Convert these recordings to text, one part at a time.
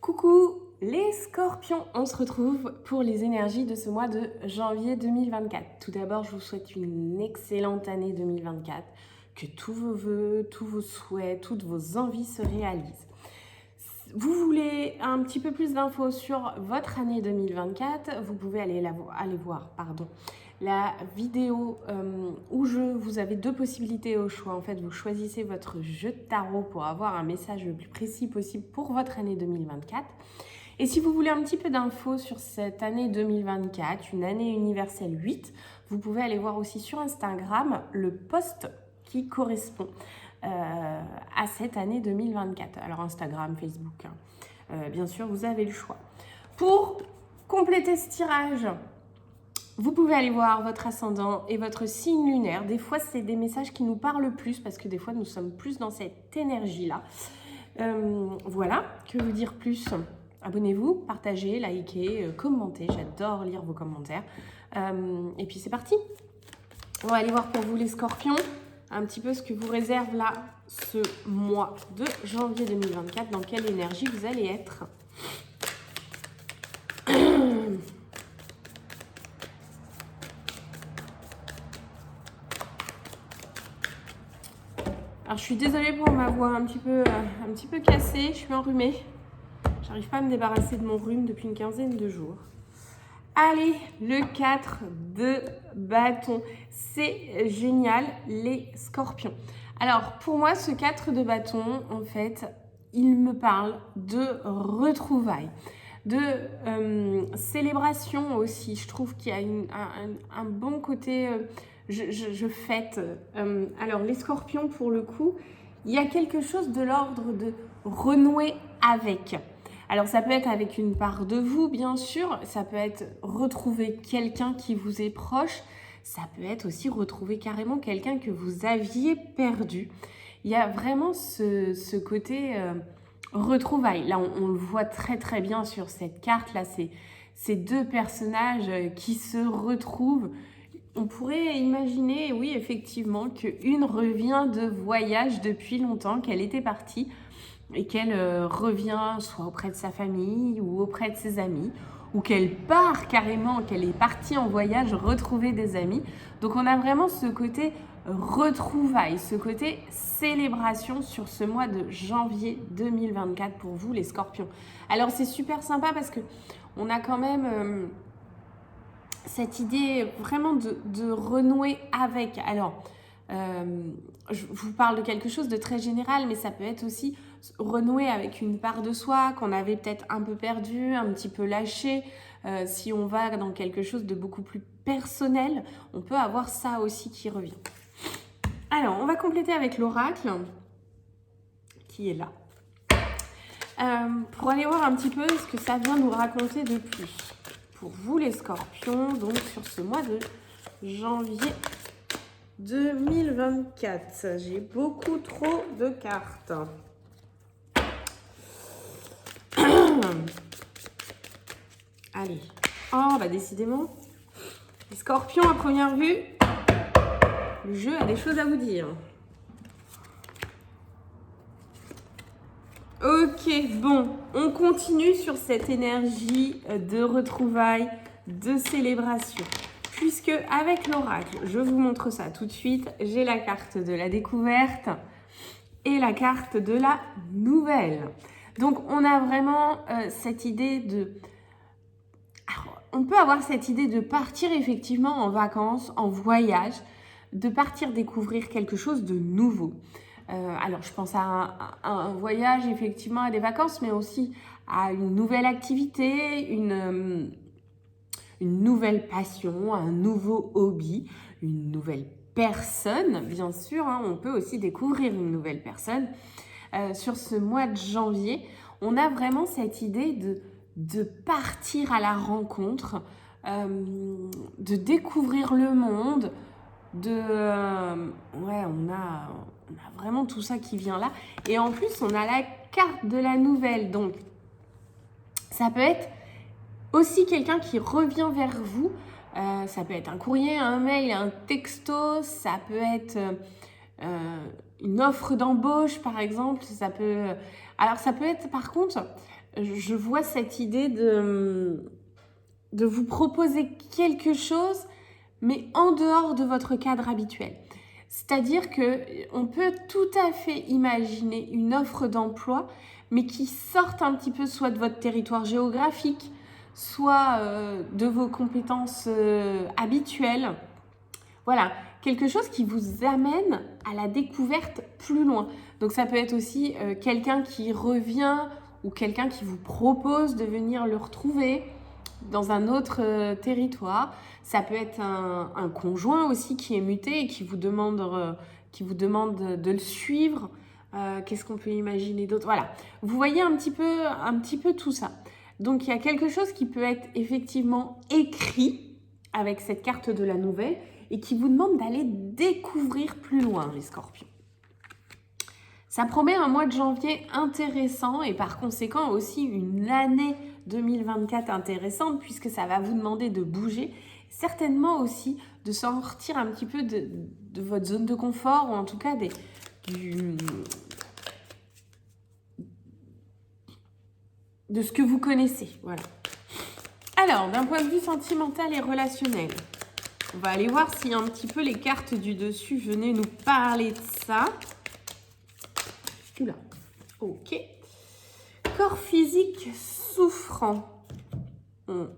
Coucou les scorpions, on se retrouve pour les énergies de ce mois de janvier 2024. Tout d'abord, je vous souhaite une excellente année 2024, que tous vos vœux, tous vos souhaits, toutes vos envies se réalisent. Vous voulez un petit peu plus d'infos sur votre année 2024, vous pouvez aller voir la vidéo où vous avez deux possibilités au choix. En fait, vous choisissez votre jeu de tarot pour avoir un message le plus précis possible pour votre année 2024. Et si vous voulez un petit peu d'infos sur cette année 2024, une année universelle 8, vous pouvez aller voir aussi sur Instagram le post qui correspond à cette année 2024. Alors Instagram, Facebook, bien sûr, vous avez le choix. Pour compléter ce tirage, vous pouvez aller voir votre ascendant et votre signe lunaire. Des fois, c'est des messages qui nous parlent plus parce que des fois, nous sommes plus dans cette énergie-là. Voilà, que vous dire plus ? Abonnez-vous, partagez, likez, commentez. J'adore lire vos commentaires. Et puis, c'est parti. On va aller voir pour vous les scorpions un petit peu ce que vous réserve là ce mois de janvier 2024. Dans quelle énergie vous allez être ? Alors, je suis désolée pour ma voix un petit peu cassée. Je suis enrhumée. J'arrive pas à me débarrasser de mon rhume depuis une quinzaine de jours. Allez, le 4 de bâton. C'est génial, les scorpions. Alors, pour moi, ce 4 de bâton, en fait, il me parle de retrouvailles, de célébration aussi. Je trouve qu'il y a un bon côté... Je fête. Alors, les scorpions, pour le coup, il y a quelque chose de l'ordre de renouer avec. Alors, ça peut être avec une part de vous, bien sûr. Ça peut être retrouver quelqu'un qui vous est proche. Ça peut être aussi retrouver carrément quelqu'un que vous aviez perdu. Il y a vraiment ce côté retrouvailles. Là, on le voit très, très bien sur cette carte. Là, c'est ces deux personnages qui se retrouvent. On pourrait imaginer, oui, effectivement, qu'une revient de voyage depuis longtemps, qu'elle était partie et qu'elle revient soit auprès de sa famille ou auprès de ses amis, ou qu'elle part carrément, qu'elle est partie en voyage retrouver des amis. Donc on a vraiment ce côté retrouvailles, ce côté célébration sur ce mois de janvier 2024 pour vous les scorpions. Alors c'est super sympa parce que on a quand même cette idée vraiment de renouer avec. Alors je vous parle de quelque chose de très général, mais ça peut être aussi renouer avec une part de soi qu'on avait peut-être un peu perdue, un petit peu lâchée. Si on va dans quelque chose de beaucoup plus personnel, on peut avoir ça aussi qui revient. Alors, on va compléter avec l'oracle, qui est là, pour aller voir un petit peu ce que ça vient nous raconter de plus. Pour vous les scorpions, donc sur ce mois de janvier 2024. J'ai beaucoup trop de cartes. Allez. Oh, bah décidément, les scorpions à première vue, le jeu a des choses à vous dire. Ok, bon, on continue sur cette énergie de retrouvailles, de célébration. Puisque avec l'oracle, je vous montre ça tout de suite, j'ai la carte de la découverte et la carte de la nouvelle. Donc on a vraiment cette idée de... Alors, on peut avoir cette idée de partir effectivement en vacances, en voyage, de partir découvrir quelque chose de nouveau. Alors je pense à un voyage, effectivement, à des vacances, mais aussi à une nouvelle activité, une nouvelle passion, un nouveau hobby, une nouvelle personne, bien sûr. Hein, on peut aussi découvrir une nouvelle personne. Sur ce mois de janvier, on a vraiment cette idée de partir à la rencontre, de découvrir le monde, on a vraiment tout ça qui vient là. Et en plus, on a la carte de la nouvelle. Donc, ça peut être aussi quelqu'un qui revient vers vous. Ça peut être un courrier, un mail, un texto. Ça peut être une offre d'embauche, par exemple. Alors, ça peut être, par contre, je vois cette idée de vous proposer quelque chose, mais en dehors de votre cadre habituel. C'est-à-dire qu'on peut tout à fait imaginer une offre d'emploi, mais qui sorte un petit peu soit de votre territoire géographique, soit de vos compétences habituelles. Voilà, quelque chose qui vous amène à la découverte plus loin. Donc ça peut être aussi quelqu'un qui revient ou quelqu'un qui vous propose de venir le retrouver dans un autre territoire. Ça peut être un conjoint aussi qui est muté et qui vous demande de le suivre. Qu'est-ce qu'on peut imaginer d'autre? Voilà, vous voyez un petit peu tout ça. Donc il y a quelque chose qui peut être effectivement écrit avec cette carte de la nouvelle et qui vous demande d'aller découvrir plus loin, les scorpions. Ça promet un mois de janvier intéressant et par conséquent aussi une année 2024 intéressante puisque ça va vous demander de bouger, certainement aussi de sortir un petit peu de votre zone de confort ou en tout cas de ce que vous connaissez. Voilà. Alors, d'un point de vue sentimental et relationnel, on va aller voir si un petit peu les cartes du dessus venaient nous parler de ça. Oula, ok. Corps physique souffrant. Bon,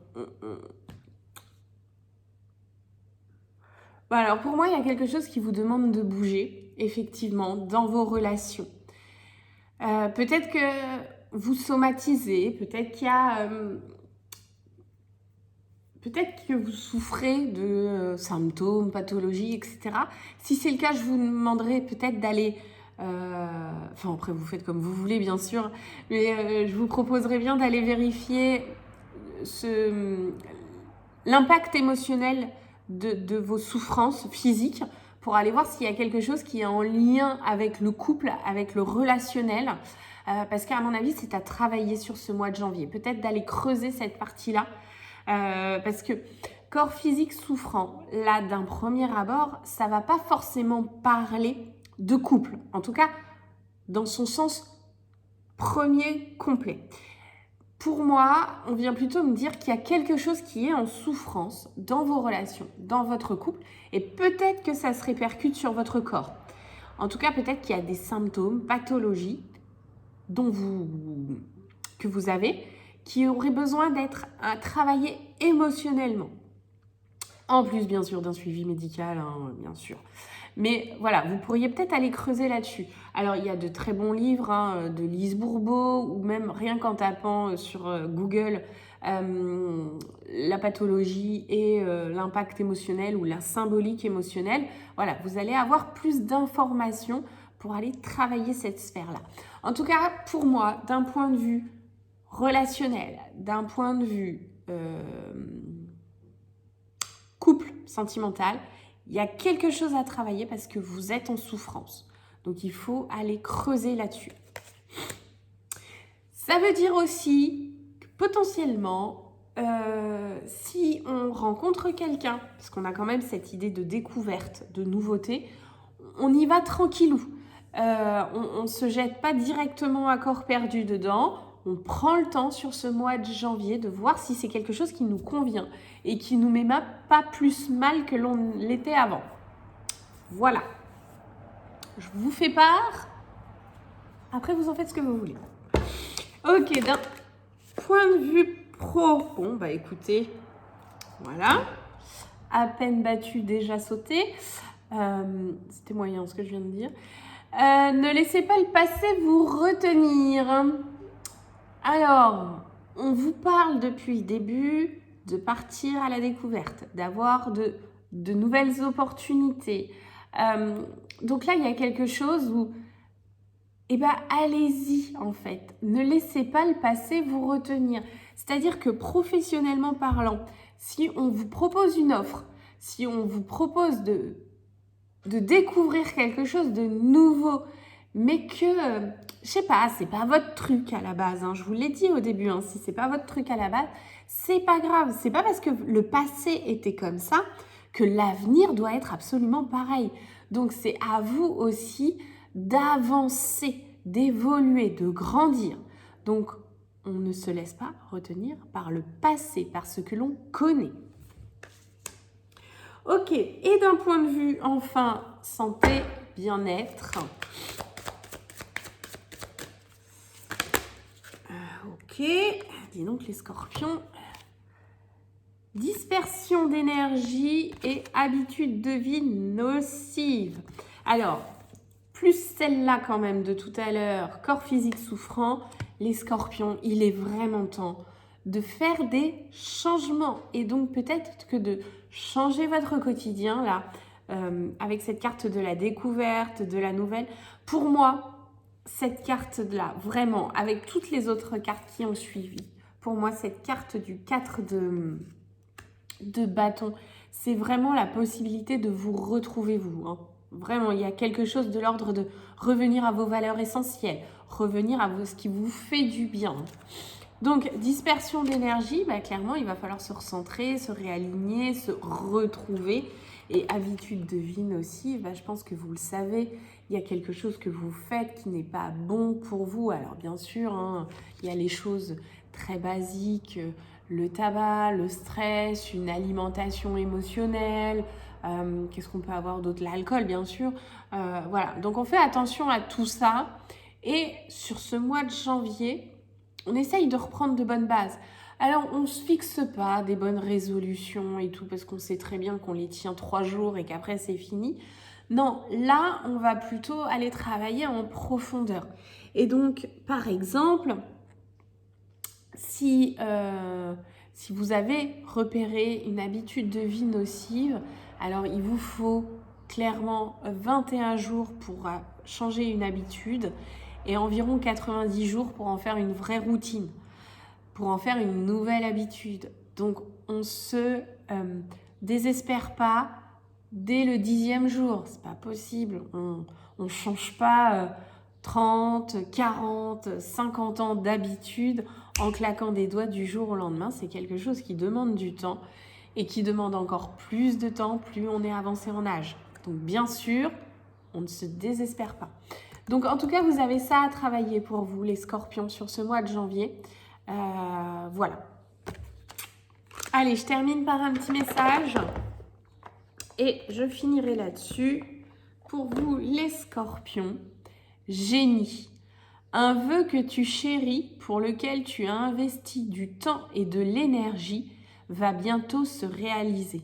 alors pour moi, il y a quelque chose qui vous demande de bouger, effectivement, dans vos relations. Peut-être que vous somatisez, peut-être qu'il y a... peut-être que vous souffrez de symptômes, pathologies, etc. Si c'est le cas, je vous demanderai peut-être d'aller... enfin, après, vous faites comme vous voulez, bien sûr. Mais je vous proposerai bien d'aller vérifier l'impact émotionnel de vos souffrances physiques pour aller voir s'il y a quelque chose qui est en lien avec le couple, avec le relationnel. Parce qu'à mon avis, c'est à travailler sur ce mois de janvier. Peut-être d'aller creuser cette partie-là. Parce que corps physique souffrant, là, d'un premier abord, ça ne va pas forcément parler de couple. En tout cas, dans son sens premier complet. Pour moi, on vient plutôt me dire qu'il y a quelque chose qui est en souffrance dans vos relations, dans votre couple, et peut-être que ça se répercute sur votre corps. En tout cas, peut-être qu'il y a des symptômes, pathologies que vous avez, qui auraient besoin d'être travaillés émotionnellement. En plus, bien sûr, d'un suivi médical, hein, bien sûr. Mais voilà, vous pourriez peut-être aller creuser là-dessus. Alors, il y a de très bons livres de Lise Bourbeau ou même rien qu'en tapant sur Google la pathologie et l'impact émotionnel ou la symbolique émotionnelle. Voilà, vous allez avoir plus d'informations pour aller travailler cette sphère-là. En tout cas, pour moi, d'un point de vue relationnel, d'un point de vue couple sentimental, il y a quelque chose à travailler parce que vous êtes en souffrance. Donc, il faut aller creuser là-dessus. Ça veut dire aussi que potentiellement, si on rencontre quelqu'un, parce qu'on a quand même cette idée de découverte, de nouveauté, on y va tranquillou. On ne se jette pas directement à corps perdu dedans. On prend le temps sur ce mois de janvier de voir si c'est quelque chose qui nous convient et qui nous met pas plus mal que l'on l'était avant. Voilà. Je vous fais part. Après, vous en faites ce que vous voulez. Ok, d'un point de vue pro. Bon, bah écoutez, voilà. À peine battu, déjà sauté. C'était moyen ce que je viens de dire. Ne laissez pas le passé vous retenir. Alors, on vous parle depuis le début de partir à la découverte, d'avoir de nouvelles opportunités. Donc là, il y a quelque chose où, allez-y en fait. Ne laissez pas le passé vous retenir. C'est-à-dire que professionnellement parlant, si on vous propose une offre, si on vous propose de découvrir quelque chose de nouveau, mais que, je sais pas, c'est pas votre truc à la base, hein, je vous l'ai dit au début, hein, si c'est pas votre truc à la base, c'est pas grave, c'est pas parce que le passé était comme ça que l'avenir doit être absolument pareil. Donc c'est à vous aussi d'avancer, d'évoluer, de grandir. Donc on ne se laisse pas retenir par le passé, par ce que l'on connaît. Ok, et d'un point de vue, enfin, santé, bien-être. Ok, dis donc les scorpions. Dispersion d'énergie et habitude de vie nocive. Alors, plus celle-là quand même de tout à l'heure, corps physique souffrant, les scorpions, il est vraiment temps de faire des changements. Et donc peut-être que de changer votre quotidien, là, avec cette carte de la découverte, de la nouvelle. Pour moi, cette carte-là, vraiment, avec toutes les autres cartes qui ont suivi, pour moi, cette carte du 4 de bâton, c'est vraiment la possibilité de vous retrouver vous. Hein. Vraiment, il y a quelque chose de l'ordre de revenir à vos valeurs essentielles, revenir à ce qui vous fait du bien. Donc, dispersion d'énergie, clairement, il va falloir se recentrer, se réaligner, se retrouver. Et habitude de vie aussi, je pense que vous le savez, il y a quelque chose que vous faites qui n'est pas bon pour vous. Alors bien sûr, hein, il y a les choses très basiques, le tabac, le stress, une alimentation émotionnelle, qu'est-ce qu'on peut avoir d'autre? L'alcool, bien sûr. Voilà, donc on fait attention à tout ça. Et sur ce mois de janvier, on essaye de reprendre de bonnes bases. Alors, on ne se fixe pas des bonnes résolutions et tout, parce qu'on sait très bien qu'on les tient 3 jours et qu'après, c'est fini. Non, là, on va plutôt aller travailler en profondeur. Et donc, par exemple, si vous avez repéré une habitude de vie nocive, alors il vous faut clairement 21 jours pour changer une habitude et environ 90 jours pour en faire une vraie routine, pour en faire une nouvelle habitude. Donc, on ne se désespère pas dès le 10e jour. C'est pas possible. On ne change pas 30, 40, 50 ans d'habitude en claquant des doigts du jour au lendemain. C'est quelque chose qui demande du temps et qui demande encore plus de temps plus on est avancé en âge. Donc, bien sûr, on ne se désespère pas. Donc, en tout cas, vous avez ça à travailler pour vous, les scorpions, sur ce mois de janvier. Voilà. Allez, je termine par un petit message et je finirai là-dessus. Pour vous, les scorpions, génie. Un vœu que tu chéris, pour lequel tu as investi du temps et de l'énergie, va bientôt se réaliser.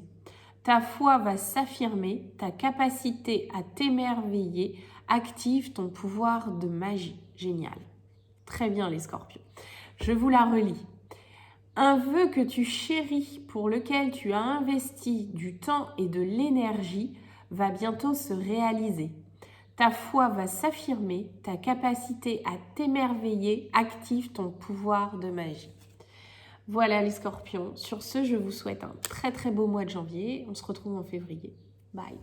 Ta foi va s'affirmer, ta capacité à t'émerveiller active ton pouvoir de magie. Génial. Très bien les scorpions. Je vous la relis. Un vœu que tu chéris, pour lequel tu as investi du temps et de l'énergie, va bientôt se réaliser. Ta foi va s'affirmer, ta capacité à t'émerveiller active ton pouvoir de magie. Voilà les scorpions. Sur ce, je vous souhaite un très très beau mois de janvier. On se retrouve en février. Bye.